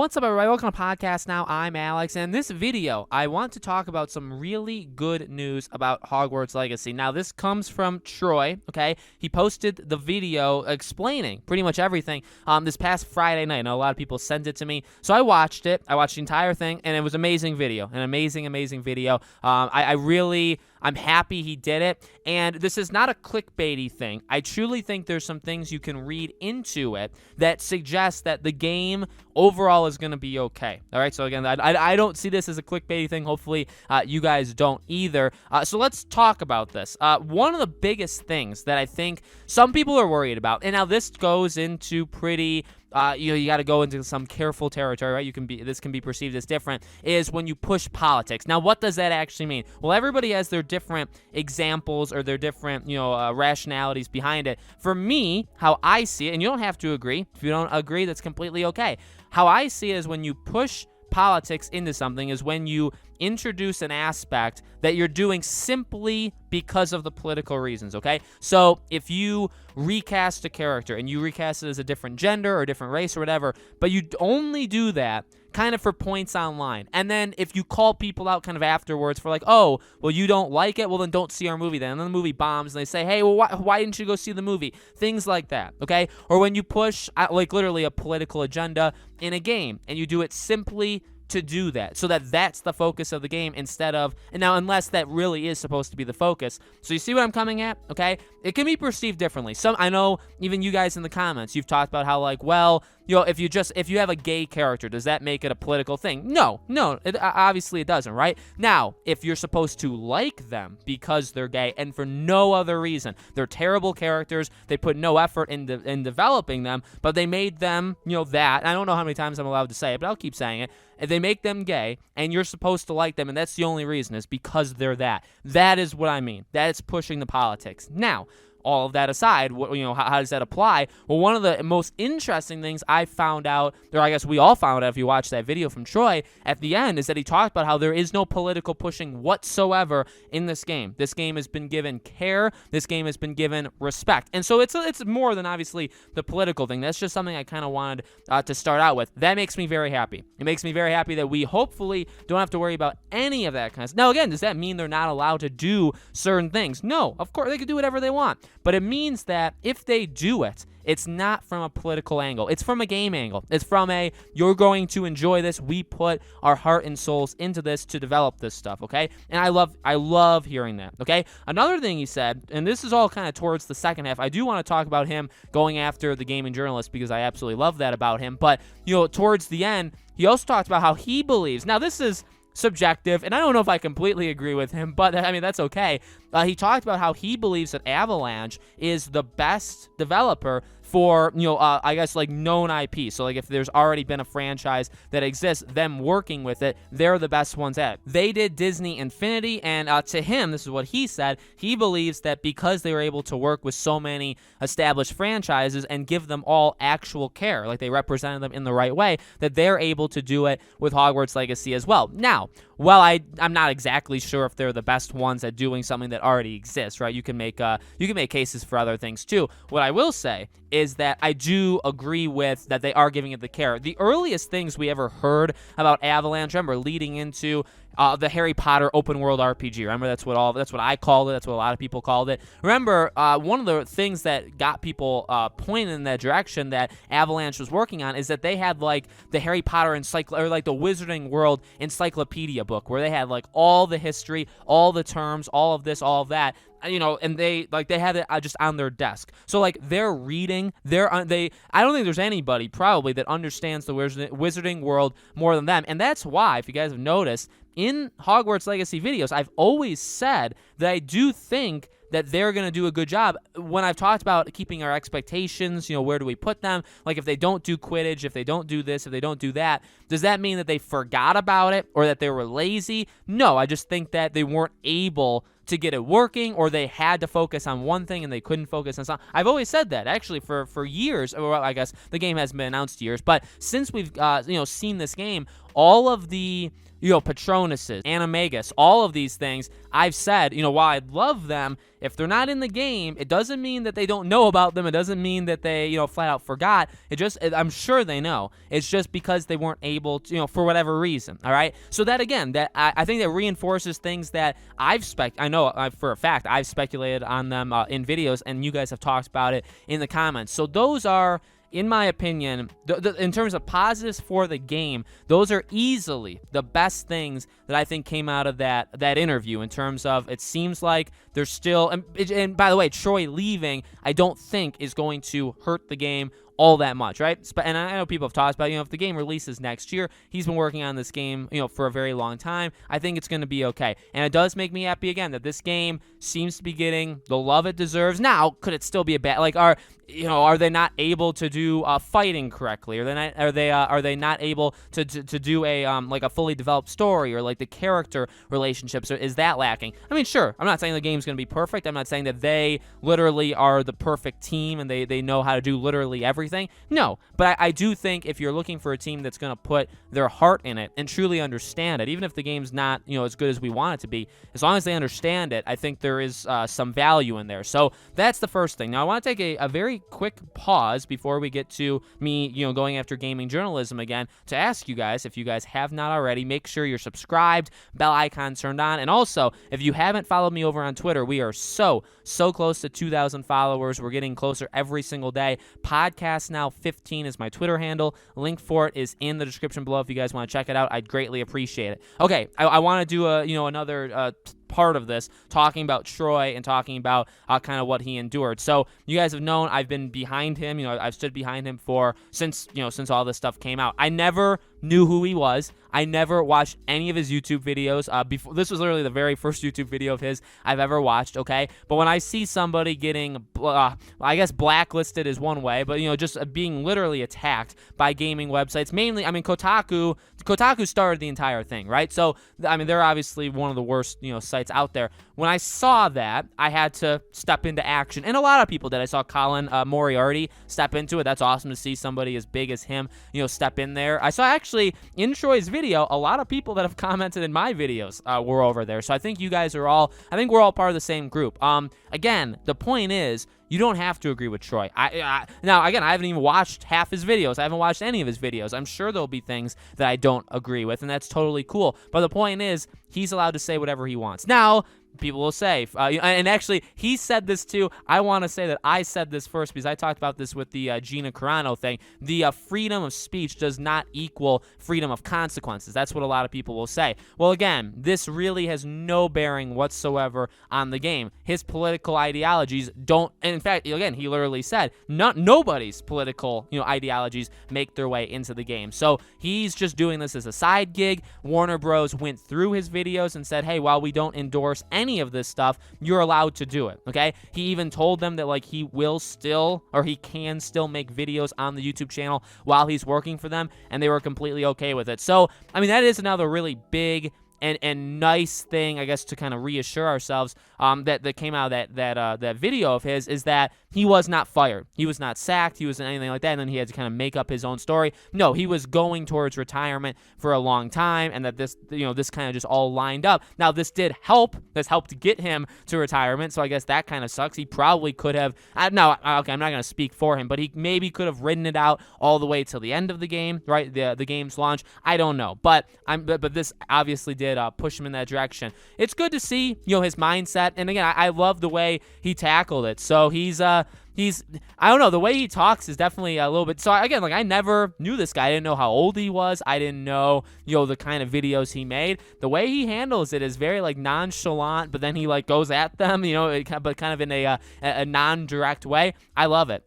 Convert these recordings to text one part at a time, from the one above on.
What's up, everybody? Welcome to Podcast Now. I'm Alex, and in this video, I want to talk about some really good news about Hogwarts Legacy. Now, this comes from Troy, okay? He posted the video explaining pretty much everything this past Friday night. I know a lot of people sent it to me, so I watched it. I watched the entire thing, and it was an amazing video, an amazing video. I'm happy he did it, and this is not a clickbaity thing. I truly think there's some things you can read into it that suggest that the game overall is going to be okay. All right, so again, I don't see this as a clickbaity thing. Hopefully, you guys don't either. So let's talk about this. One of the biggest things that I think some people are worried about, and now this goes into pretty... you got to go into some careful territory, right? This can be perceived as different, is when you push politics. Now, what does that actually mean? Well, everybody has their different examples or their different, rationalities behind it. For me, how I see it, and you don't have to agree. If you don't agree, that's completely okay. How I see it is when you push politics into something is when you introduce an aspect that you're doing simply because of the political reasons, okay? So if you recast a character and you recast it as a different gender or a different race or whatever, but you only do that kind of for points online, and then if you call people out kind of afterwards for like, oh, well, you don't like it, well, then don't see our movie then, and then the movie bombs, and they say, hey, well, why didn't you go see the movie? Things like that, okay? Or when you push, like, literally a political agenda in a game, and you do it simply to do that, so that's the focus of the game instead of, and now unless that really is supposed to be the focus. So you see what I'm coming at, okay? It can be perceived differently. I know even you guys in the comments, you've talked about how like, well, if you have a gay character, does that make it a political thing? No, obviously it doesn't, right? Now, if you're supposed to like them because they're gay and for no other reason, they're terrible characters, they put no effort in developing them, but they made them, that, and I don't know how many times I'm allowed to say it, but I'll keep saying it. If they make them gay and you're supposed to like them, and that's the only reason, is because they're that. That is what I mean. That is pushing the politics. Now, all of that aside, how does that apply? Well, one of the most interesting things I found out, or I guess we all found out if you watched that video from Troy at the end, is that he talked about how there is no political pushing whatsoever in this game. This game has been given care. This game has been given respect. And so it's more than obviously the political thing. That's just something I kind of wanted to start out with. That makes me very happy. It makes me very happy that we hopefully don't have to worry about any of that kind of stuff. Now, again, does that mean they're not allowed to do certain things? No, of course, they can do whatever they want. But it means that if they do it, it's not from a political angle. It's from a game angle. It's from you're going to enjoy this. We put our heart and souls into this to develop this stuff, okay? And I love hearing that, okay? Another thing he said, and this is all kind of towards the second half, I do want to talk about him going after the gaming journalist because I absolutely love that about him. But, towards the end, he also talked about how he believes. Now, this is subjective, and I don't know if I completely agree with him, but I mean, that's okay. He talked about how he believes that Avalanche is the best developer for, I guess, like, known IP. So, like, if there's already been a franchise that exists, them working with it, they're the best ones at it. They did Disney Infinity, and to him, this is what he said, he believes that because they were able to work with so many established franchises and give them all actual care, like they represented them in the right way, that they're able to do it with Hogwarts Legacy as well. Now, well, I'm not exactly sure if they're the best ones at doing something that already exists, right? You can make cases for other things too. What I will say is that I do agree with that they are giving it the care. The earliest things we ever heard about Avalanche, remember, leading into the Harry Potter open world RPG. Remember, that's what I called it. That's what a lot of people called it. Remember, one of the things that got people pointed in that direction that Avalanche was working on is that they had like the Harry Potter or like the Wizarding World encyclopedia book where they had like all the history, all the terms, all of this, all of that. And they had it just on their desk. So like they're reading, I don't think there's anybody probably that understands the Wizarding World more than them. And that's why, if you guys have noticed, in Hogwarts Legacy videos, I've always said that I do think that they're going to do a good job. When I've talked about keeping our expectations, where do we put them? Like if they don't do Quidditch, if they don't do this, if they don't do that, does that mean that they forgot about it or that they were lazy? No, I just think that they weren't able to get it working, or they had to focus on one thing and they couldn't focus on something. I've always said that, actually, for years. Well, I guess the game hasn't been announced years, but since we've seen this game, all of the Patronuses, Animagus, all of these things, I've said, while I love them, if they're not in the game, it doesn't mean that they don't know about them. It doesn't mean that they, flat out forgot. I'm sure they know. It's just because they weren't able to, for whatever reason, all right? So that, again, I think that reinforces things that I know for a fact I've speculated on them in videos, and you guys have talked about it in the comments. So those are, in my opinion, in terms of positives for the game, those are easily the best things that I think came out of that interview, in terms of, it seems like there's still, and by the way, Troy leaving, I don't think is going to hurt the game all that much, right? And I know people have talked about, if the game releases next year, he's been working on this game, for a very long time. I think it's going to be okay. And it does make me happy, again, that this game seems to be getting the love it deserves. Now, could it still be a bad, are they not able to do fighting correctly? Are they not able to do a fully developed story, or the character relationships? Or is that lacking? I mean, sure. I'm not saying the game's going to be perfect. I'm not saying that they literally are the perfect team and they know how to do literally everything. No, but I do think if you're looking for a team that's going to put their heart in it and truly understand it, even if the game's not as good as we want it to be, as long as they understand it, I think there is some value in there. So that's the first thing. Now I want to take a very quick pause before we get to me going after gaming journalism again, to ask you guys, if you guys have not already, make sure you're subscribed, bell icon turned on, and also if you haven't followed me over on Twitter, we are so close to 2,000 followers. We're getting closer every single day. Podcast Now 15 is my Twitter handle. Link for it is in the description below if you guys want to check it out. I'd greatly appreciate it. Okay, I want to do another part of this, talking about Troy and talking about kind of what he endured. So you guys have known I've been behind him. I've stood behind him since all this stuff came out. I never knew who he was. I never watched any of his YouTube videos before. This was literally the very first YouTube video of his I've ever watched, okay? But when I see somebody getting, I guess blacklisted is one way, but, just being literally attacked by gaming websites, mainly, I mean, Kotaku started the entire thing, right? So, I mean, they're obviously one of the worst, sites out there. When I saw that, I had to step into action, and a lot of people did. I saw Colin Moriarty step into it. That's awesome to see somebody as big as him, step in there. I saw, actually, in Troy's video, a lot of people that have commented in my videos were over there. So I think we're all part of the same group. Again, the point is, you don't have to agree with Troy. Now, again, I haven't even watched half his videos. I haven't watched any of his videos. I'm sure there'll be things that I don't agree with, and that's totally cool. But the point is, he's allowed to say whatever he wants. Now, people will say, and actually, he said this too. I want to say that I said this first, because I talked about this with the Gina Carano thing. The freedom of speech does not equal freedom of consequences. That's what a lot of people will say. Well, again, this really has no bearing whatsoever on the game. His political ideologies don't, and in fact, again, he literally said, nobody's political ideologies make their way into the game. So he's just doing this as a side gig. Warner Bros. Went through his videos and said, hey, while we don't endorse any of this stuff, you're allowed to do it, okay? He even told them that he will still, or he can still make videos on the YouTube channel while he's working for them, and they were completely okay with it. So, I mean, that is another really big and nice thing, I guess, to kind of reassure ourselves that came out of that video of his, is that he was not fired. He was not sacked. He wasn't anything like that, and then he had to kind of make up his own story. No, he was going towards retirement for a long time, and that this kind of just all lined up. Now, this did help. This helped get him to retirement, so I guess that kind of sucks. He probably could have, I'm not going to speak for him, but he maybe could have ridden it out all the way till the end of the game, right? The game's launch. I don't know, but this obviously did push him in that direction. It's good to see, his mindset, and again, I love the way he tackled it. So he's I don't know, the way he talks is definitely a little bit, so again, I never knew this guy. I didn't know how old he was. I didn't know, the kind of videos he made. The way he handles it is very, nonchalant, but then he, goes at them, but kind of in a non-direct way. I love it.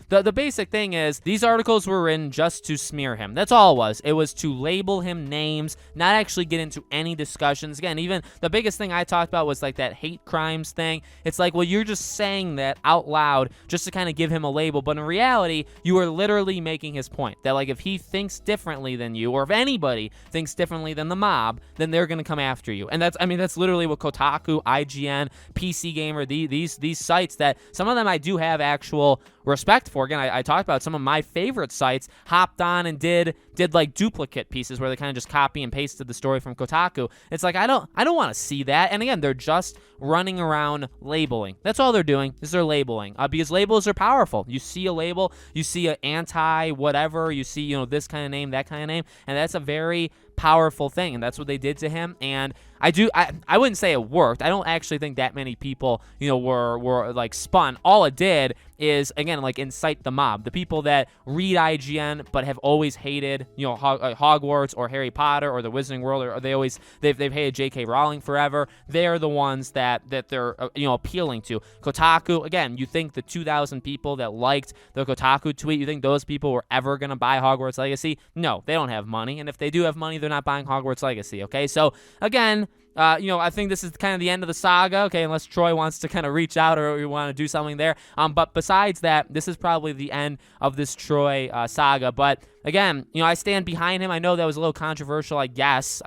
The basic thing is, these articles were written just to smear him. That's all it was. It was to label him names, not actually get into any discussions. Again, even the biggest thing I talked about was, that hate crimes thing. It's well, you're just saying that out loud just to kind of give him a label. But in reality, you are literally making his point that, like, if he thinks differently than you, or if anybody thinks differently than the mob, then they're going to come after you. And that's literally what Kotaku, IGN, PC Gamer, these sites that some of them I do have actual respect for. Again, I talked about some of my favorite sites hopped on and did like duplicate pieces where they kind of just copy and pasted the story from Kotaku. It's like, I don't want to see that. And again, they're just running around labeling. That's all they're doing, is they're labeling, because labels are powerful. You see a label, you see an anti whatever, you see, this kind of name, that kind of name, and that's a very powerful thing, and that's what they did to him. And I wouldn't say it worked. I don't actually think that many people, were like spun. All it did is, again, like, incite the mob. The people that read IGN but have always hated, Hogwarts or Harry Potter or the Wizarding World, or they've hated J.K. Rowling forever. They're the ones that they're appealing to. Kotaku, again, you think the 2,000 people that liked the Kotaku tweet, you think those people were ever gonna buy Hogwarts Legacy? No, they don't have money, and if they do have money, they're not buying Hogwarts Legacy. Okay, so again, I think this is kind of the end of the saga, okay, unless Troy wants to kind of reach out or we want to do something there. But besides that, this is probably the end of this Troy saga. But again, I stand behind him. I know that was a little controversial, I guess,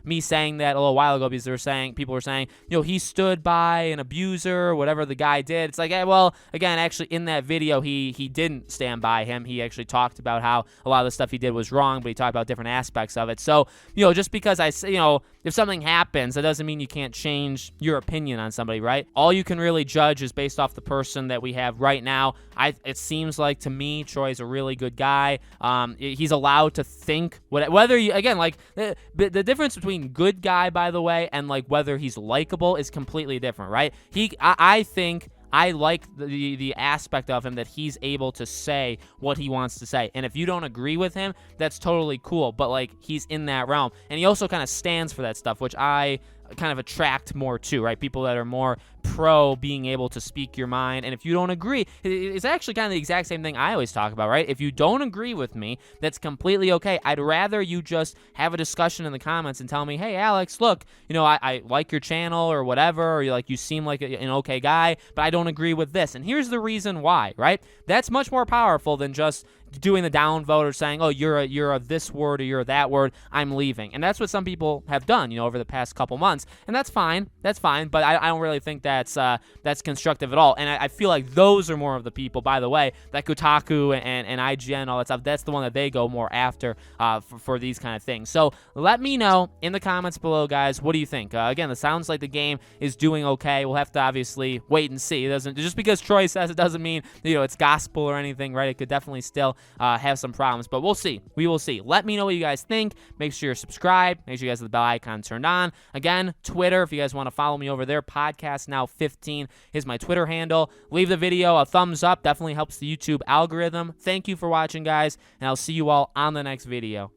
me saying that a little while ago, because people were saying, he stood by an abuser, whatever the guy did. It's like, well, again, actually in that video, he didn't stand by him. He actually talked about how a lot of the stuff he did was wrong, but he talked about different aspects of it. So, just because I say, if something happens, that doesn't mean you can't change your opinion on somebody, right? All you can really judge is based off the person that we have right now. It seems like, to me, Troy's a really good guy. He's allowed to think whether you, again, like, the difference between good guy, by the way, and like whether he's likable is completely different, right? I think I like the aspect of him that he's able to say what he wants to say. And if you don't agree with him, that's totally cool. But, like, he's in that realm. And he also kind of stands for that stuff, which I kind of attract more to, right? People that are more pro being able to speak your mind. And if you don't agree, it's actually kind of the exact same thing I always talk about, right? If you don't agree with me, that's completely okay. I'd rather you just have a discussion in the comments and tell me, hey, Alex, look, I like your channel or whatever, or you seem like an okay guy, but I don't agree with this. And here's the reason why, right? That's much more powerful than just doing the downvote or saying, oh, you're a this word or you're that word, I'm leaving. And that's what some people have done, over the past couple months. And that's fine. But I don't really think that's constructive at all. And I feel like those are more of the people, by the way, that Kotaku and IGN, all that stuff, that's the one that they go more after for these kind of things. So let me know in the comments below, guys, what do you think? Again, it sounds like the game is doing okay. We'll have to obviously wait and see. Just because Troy says it doesn't mean, it's gospel or anything, right? It could definitely still have some problems, but we'll see. We will see. Let me know what you guys think. Make sure you're subscribed. Make sure you guys have the bell icon turned on. Again, Twitter, if you guys want to follow me over there, Podcast Now 15 is my Twitter handle. Leave the video a thumbs up. Definitely helps the YouTube algorithm. Thank you for watching, guys, and I'll see you all on the next video.